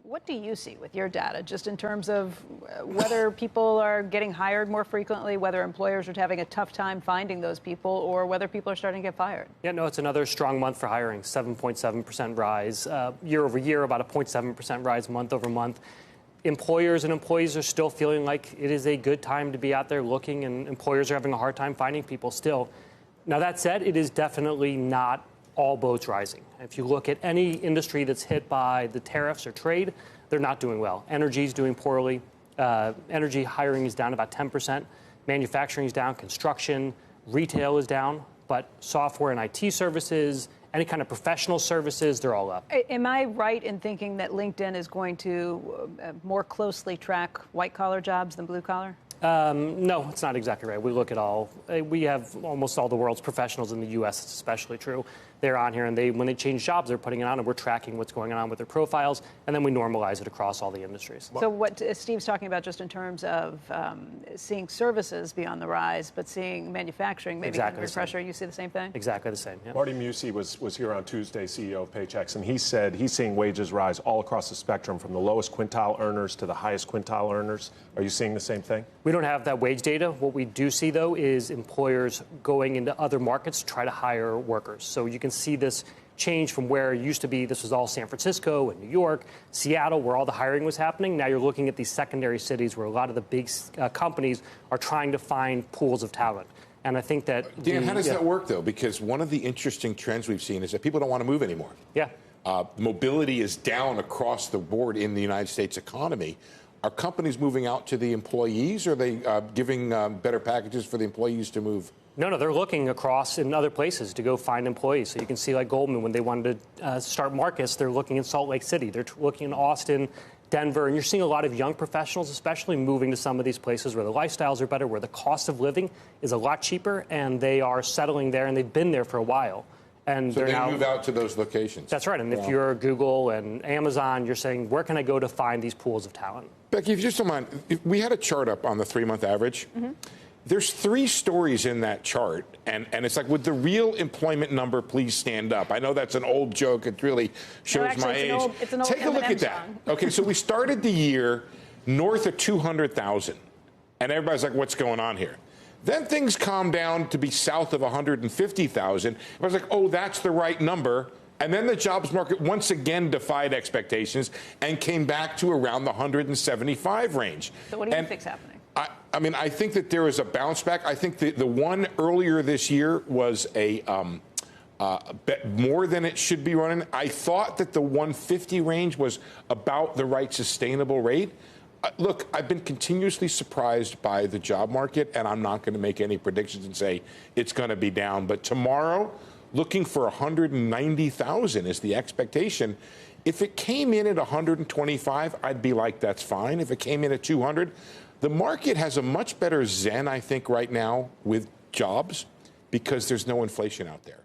What do you see with your data, just in terms of whether people are getting hired more frequently, whether employers are having a tough time finding those people, or whether people are starting to get fired? Yeah, no, it's another strong month for hiring, 7.7% rise year over year, about a 0.7% rise month over month. Employers and employees are still feeling like it is a good time to be out there looking, and employers are having a hard time finding people still. Now, that said, it is definitely not all boats rising. If you look at any industry that's hit by the tariffs or trade, they're not doing well. Energy is doing poorly. Energy hiring is down about 10%. Manufacturing is down. Construction, retail is down. But software and IT services, any kind of professional services, they're all up. Am I right in thinking that LinkedIn is going to more closely track white-collar jobs than blue-collar? No, it's not exactly right. We look at all. We have almost all the world's professionals in the U.S. It's especially true. They're on here, and when they change jobs, they're putting it on, and we're tracking what's going on with their profiles, and then we normalize it across all the industries. So what Steve's talking about, just in terms of seeing services be on the rise, but seeing manufacturing maybe under pressure, you see the same thing? Exactly the same. Yep. Marty Musi was here on Tuesday, CEO of Paychex, and he said he's seeing wages rise all across the spectrum, from the lowest quintile earners to the highest quintile earners. Are you seeing the same thing? We don't have that wage data. What we do see, though, is employers going into other markets to try to hire workers. So you can see this change from where it used to be. This was all San Francisco and New York, Seattle, where all the hiring was happening. Now you're looking at these secondary cities where a lot of the big companies are trying to find pools of talent. And I think that... Dan, how does that work, though? Because one of the interesting trends we've seen is that people don't want to move anymore. Yeah. Mobility is down across the board in the United States economy. Are companies moving out to the employees, or are they giving better packages for the employees to move? No, they're looking across in other places to go find employees. So you can see, like Goldman, when they wanted to start Marcus, they're looking in Salt Lake City. They're looking in Austin, Denver, and you're seeing a lot of young professionals, especially moving to some of these places where the lifestyles are better, where the cost of living is a lot cheaper, and they are settling there, and they've been there for a while. And so they move out to those locations. That's right. And if you're Google and Amazon, you're saying, where can I go to find these pools of talent? Becky, if you just don't mind, we had a chart up on the 3-month average. Mm-hmm. There's 3 stories in that chart, and it's like, would the real employment number please stand up? I know that's an old joke. It really shows my age. It's an old Take a look at that. Okay, so we started the year north of 200,000, and everybody's like, what's going on here? Then things calmed down to be south of 150,000. I was like, oh, that's the right number. And then the jobs market once again defied expectations and came back to around the 175 range. So what do you think's happening? I mean, I think that there is a bounce back. I think the one earlier this year was a bit more than it should be running. I thought that the 150 range was about the right sustainable rate. Look, I've been continuously surprised by the job market, and I'm not going to make any predictions and say it's going to be down. But tomorrow, looking for 190,000 is the expectation. If it came in at 125, I'd be like, that's fine. If it came in at 200, the market has a much better zen, I think, right now with jobs because there's no inflation out there.